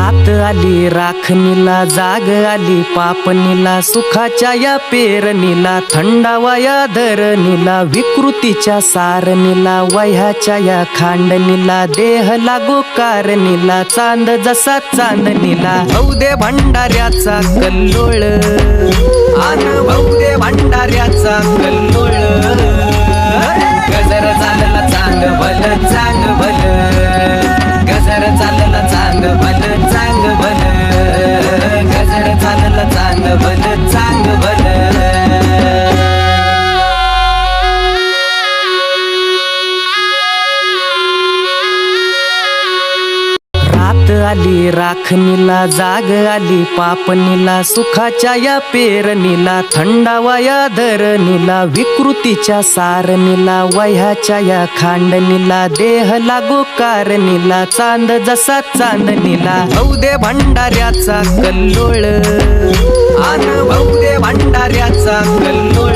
रात आली राखणीला, जाग आली पापणीला, सुखाच्या या पेरणीला, थंडावा या धरणीला, विकृतीच्या सारणीला, वह्याच्या या खांडणीला, देह लागो कारणीला, चांद जसा चांदणीला, भाऊदे भंडाऱ्याचा कल्लोळ, आन भाऊदे भंडाऱ्याचा कल्लोळ, गजर चालला चांग भल चांग भल, गजर चालला चांग भल चांग भल, गजर चालला चांग भल चांग भल. रात आली राखणीला, जाग आली पापणीला, सुखाच्या या पेरणीला, थंडावा या धरणीला, विकृतीच्या सारणीला, वह्याच्या या खांडणीला, देह लागो कारणीला, चांद जसा चांदणीला, भाऊदे भंडाऱ्याचा कल्लोळ, आन भाऊदे भंडाऱ्याचा कल्लोळ,